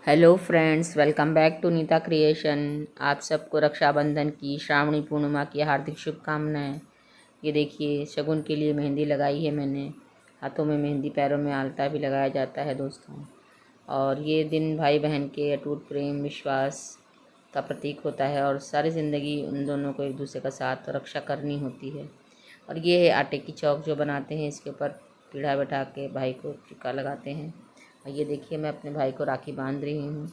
Hello friends, welcome back to Neeta creation. आप सबको रक्षाबंधन की श्रावणी पूर्णिमा की हार्दिक शुभकामनाएं। ये देखिए, शगुन के लिए मेहंदी लगाई है मैंने। हाथों में मेहंदी, पैरों में आलता भी लगाया जाता है दोस्तों। और ये दिन भाई बहन के अटूट प्रेम विश्वास का प्रतीक होता है और सारी ज़िंदगी उन दोनों को एक दूसरे का साथ और रक्षा करनी होती है। और ये है आटे की चौक जो बनाते हैं, इसके ऊपर पीढ़ा बैठा के भाई को टीका लगाते हैं। और ये देखिए, मैं अपने भाई को राखी बांध रही हूँ।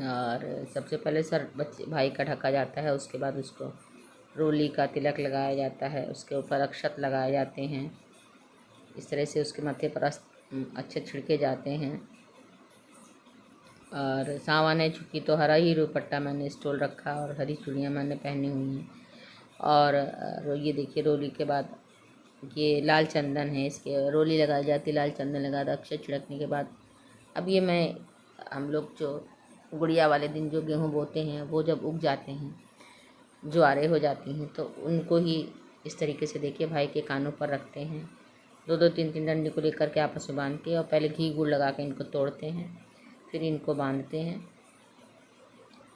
और सबसे पहले सर बच्चे भाई का ढका जाता है, उसके बाद उसको रोली का तिलक लगाया जाता है, उसके ऊपर अक्षत लगाए जाते हैं। इस तरह से उसके माथे पर अच्छे छिड़के जाते हैं। और सावन है चूँकि, तो हरा ही दुपट्टा मैंने स्टोल रखा और हरी चूड़ियाँ मैंने पहनी हुई हैं। और ये देखिए, रोली के बाद ये लाल चंदन है, इसके रोली लगाई जाती, लाल चंदन लगा था अक्षर छिड़कने के बाद। अब ये मैं हम लोग जो गुड़िया वाले दिन जो गेहूँ बोते हैं, वो जब उग जाते हैं, ज्वारें हो जाती हैं, तो उनको ही इस तरीके से देखिए भाई के कानों पर रखते हैं। दो दो तीन तीन डंडे को लेकर के आपस में बांध के, और पहले घी गुड़ लगा के इनको तोड़ते हैं, फिर इनको बांधते हैं,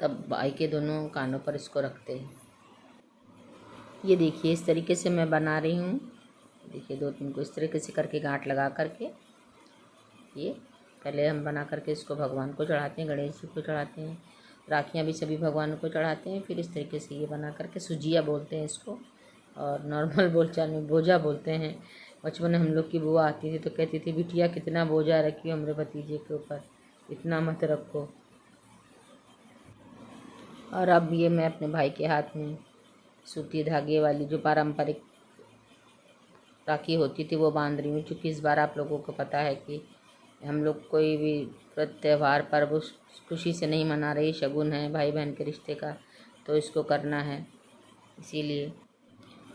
तब भाई के दोनों कानों पर इसको रखते हैं। ये देखिए, इस तरीके से मैं बना रही हूँ। देखिए, दो तीन को इस तरीके से करके गांठ लगा करके ये पहले हम बना करके इसको भगवान को चढ़ाते हैं, गणेश जी को चढ़ाते हैं, राखियाँ भी सभी भगवानों को चढ़ाते हैं। फिर इस तरीके से ये बना करके सुजिया बोलते हैं इसको, और नॉर्मल बोलचाल में बोझा बोलते हैं। बचपन में हम लोग की बुआ आती थी तो कहती थी, बिटिया कितना बोझा रखी हो हमारे भतीजे के ऊपर, इतना मत रखो। और अब ये मैं अपने भाई के हाथ में सूती धागे वाली जो पारंपरिक राखी होती थी वो बांध रही हूँ, क्योंकि इस बार आप लोगों को पता है कि हम लोग कोई भी त्यौहार पर्व खुशी से नहीं मना रही, शगुन है भाई बहन के रिश्ते का, तो इसको करना है। इसीलिए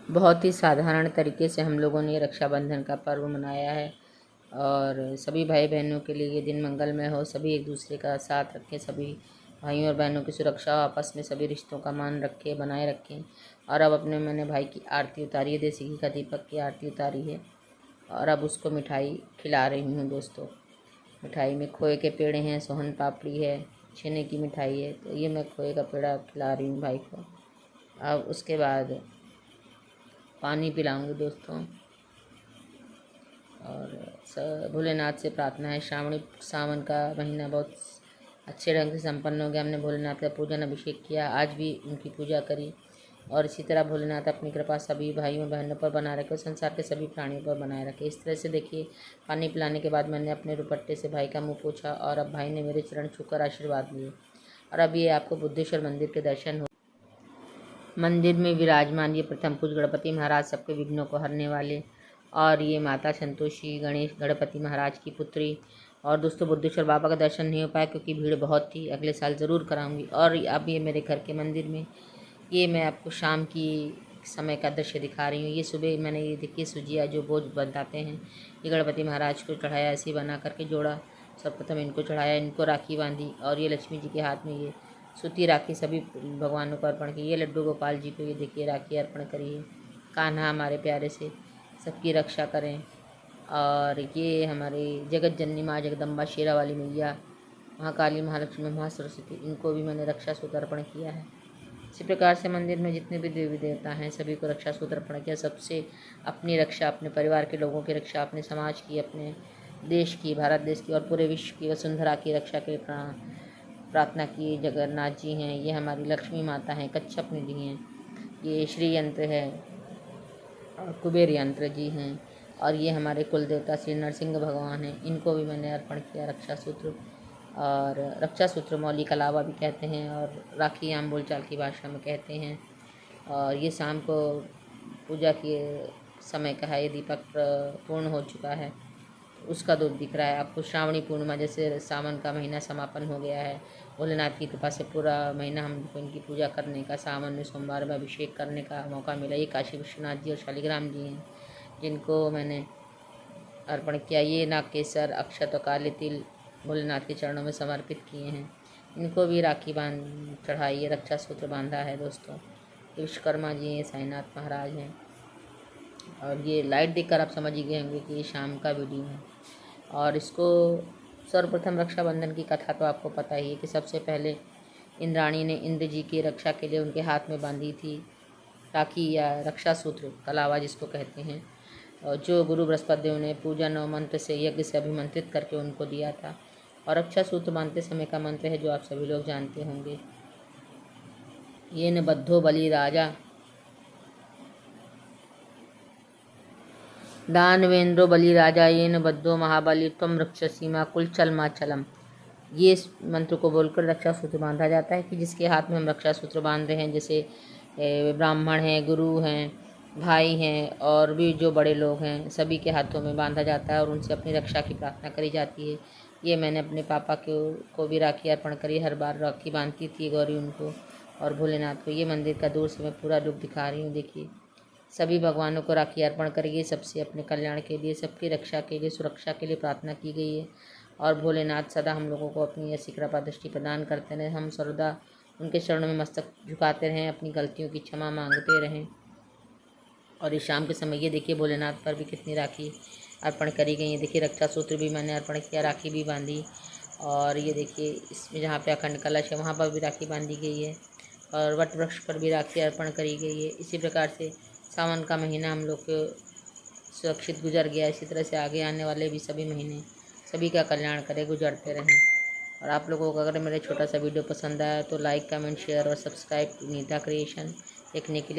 बहुत ही साधारण तरीके से हम लोगों ने रक्षाबंधन का पर्व मनाया है। और सभी भाई बहनों के लिए ये दिन मंगलमय हो, सभी एक दूसरे का साथ रखें, सभी भाइयों और बहनों की सुरक्षा, आपस में सभी रिश्तों का मान रखें, बनाए रखें। और अब मैंने भाई की आरती उतारी है, देसी घी का दीपक की आरती उतारी है, और अब उसको मिठाई खिला रही हूँ दोस्तों। मिठाई में खोए के पेड़े हैं, सोहन पापड़ी है, छेने की मिठाई है, तो ये मैं खोए का पेड़ा खिला रही हूँ भाई को। अब उसके बाद पानी पिलाऊंगी दोस्तों। और भोलेनाथ से प्रार्थना है, सावन का महीना बहुत अच्छे ढंग से संपन्न हो गया। हमने भोलेनाथ का पूजन अभिषेक किया, आज भी उनकी पूजा करी। और इसी तरह भोलेनाथ अपनी कृपा सभी भाइयों बहनों पर बनाए रखे, संसार के सभी प्राणियों पर बनाए रखे। इस तरह से देखिए, पानी पिलाने के बाद मैंने अपने दुपट्टे से भाई का मुंह पोंछा, और अब भाई ने मेरे चरण छूकर आशीर्वाद लिए। और अब ये आपको बुद्धेश्वर मंदिर के दर्शन हो। मंदिर में विराजमान ये प्रथम पूज्य गणपति महाराज, सबके विघ्नों को हरने वाले। और ये माता संतोषी गणेश गणपति महाराज की पुत्री। और दोस्तों, बुद्धेश्वर बाबा का दर्शन नहीं हो पाया क्योंकि भीड़ बहुत थी, अगले साल ज़रूर कराऊंगी। और अब ये मेरे घर के मंदिर में, ये मैं आपको शाम की समय का दृश्य दिखा रही हूँ। ये सुबह मैंने ये देखिए सुजिया जो बोझ बनाते हैं, ये गणपति महाराज को चढ़ाया, ऐसे ही बना करके जोड़ा। सर्वप्रथम इनको चढ़ाया, इनको राखी बांधी, और ये लक्ष्मी जी के हाथ में ये सूती राखी सभी भगवानों को अर्पण की। ये लड्डू गोपाल जी को ये देखिए राखी अर्पण करी है। कान्हा हमारे प्यारे से सबकी रक्षा करें। और ये हमारी जगत जननी माँ जगदम्बा, शेरा वाली मैया, महाकाली, महालक्ष्मी, महासरस्वती, इनको भी मैंने रक्षा सूत्र अर्पण किया है। इसी प्रकार से मंदिर में जितने भी देवी देवता हैं सभी को रक्षा सूत्र अर्पण किया। सबसे अपनी रक्षा, अपने परिवार के लोगों की रक्षा, अपने समाज की, अपने देश की, भारत देश की और पूरे विश्व की वसुंधरा की रक्षा के लिए प्रार्थना की। जगन्नाथ जी हैं, ये हमारी लक्ष्मी माता हैं, कच्छप निधि हैं, ये श्री यंत्र है, और कुबेर यंत्र जी हैं, और ये हमारे कुल देवता श्री नरसिंह भगवान हैं, इनको भी मैंने अर्पण किया रक्षा सूत्र। और रक्षा सूत्र मौली कलावा भी कहते हैं, और राखी आम बोलचाल की भाषा में कहते हैं। और ये शाम को पूजा के समय का है, ये दीपक पूर्ण हो चुका है, उसका दूध दिख रहा है आपको। श्रावणी पूर्णिमा, जैसे सावन का महीना समापन हो गया है, भोलेनाथ की कृपा से पूरा महीना हमको इनकी पूजा करने का, सावन में सोमवार में अभिषेक करने का मौका मिला। ये काशी विश्वनाथ जी और शालिग्राम जी हैं, जिनको मैंने अर्पण किया। ये नागकेसर, अक्षत और काले तिल भोलेनाथ के चरणों में समर्पित किए हैं। इनको भी राखी बांध चढ़ाई, रक्षा सूत्र बांधा है दोस्तों। ये विश्वकर्मा जी हैं, साईनाथ महाराज हैं। और ये लाइट देखकर आप समझ ही गए होंगे कि ये शाम का वीडियो है। और इसको सर्वप्रथम रक्षाबंधन की कथा तो आपको पता ही है कि सबसे पहले इंद्राणी ने इंद्र जी की रक्षा के लिए उनके हाथ में बांधी थी राखी या रक्षा सूत्र, कलावा जिसको कहते हैं, और जो गुरु बृहस्पति देव ने पूजन और मंत्र से यज्ञ से अभिमंत्रित करके उनको दिया था। और रक्षा सूत्र बांधते समय का मंत्र है जो आप सभी लोग जानते होंगे, ये न बद्धो बलि राजा दानवेंद्रो बलि राजा ये न बद्धो महाबली त्वम रक्ष सीमा कुल चलमाचलम। ये इस मंत्र को बोलकर रक्षा सूत्र बांधा जाता है कि जिसके हाथ में हम रक्षा सूत्र बांध रहे हैं, जैसे ब्राह्मण हैं, गुरु हैं, भाई हैं और भी जो बड़े लोग हैं, सभी के हाथों में बांधा जाता है और उनसे अपनी रक्षा की प्रार्थना करी जाती है। ये मैंने अपने पापा को भी राखी अर्पण करी, हर बार राखी बांधती थी गौरी उनको और भोलेनाथ को। ये मंदिर का दूर से मैं पूरा रूप दिखा रही हूँ, देखिए। सभी भगवानों को राखी अर्पण करिए, सबसे अपने कल्याण के लिए, सबकी रक्षा के लिए, सुरक्षा के लिए प्रार्थना की गई है। और भोलेनाथ सदा हम लोगों को अपनी ऐसी कृपा दृष्टि प्रदान करते रहें, हम सर्वदा उनके चरणों में मस्तक झुकाते रहें, अपनी गलतियों की क्षमा मांगते रहें। और इस शाम के समय ये देखिए भोलेनाथ पर भी कितनी राखी अर्पण करी गई है। देखिए रक्षा सूत्र भी मैंने अर्पण किया, राखी भी बांधी। और ये देखिए इसमें जहाँ पे अखंड कलश है वहाँ पर भी राखी बांधी गई है और वट वृक्ष पर भी राखी अर्पण करी गई है। इसी प्रकार से सावन का महीना हम लोग को सुरक्षित गुजर गया। इसी तरह से आगे आने वाले भी सभी महीने सभी का कल्याण करे, गुजरते रहें। और आप लोगों को अगर मेरा छोटा सा वीडियो पसंद आया तो लाइक, कमेंट, शेयर और सब्सक्राइब नीता क्रिएशन देखने के लिए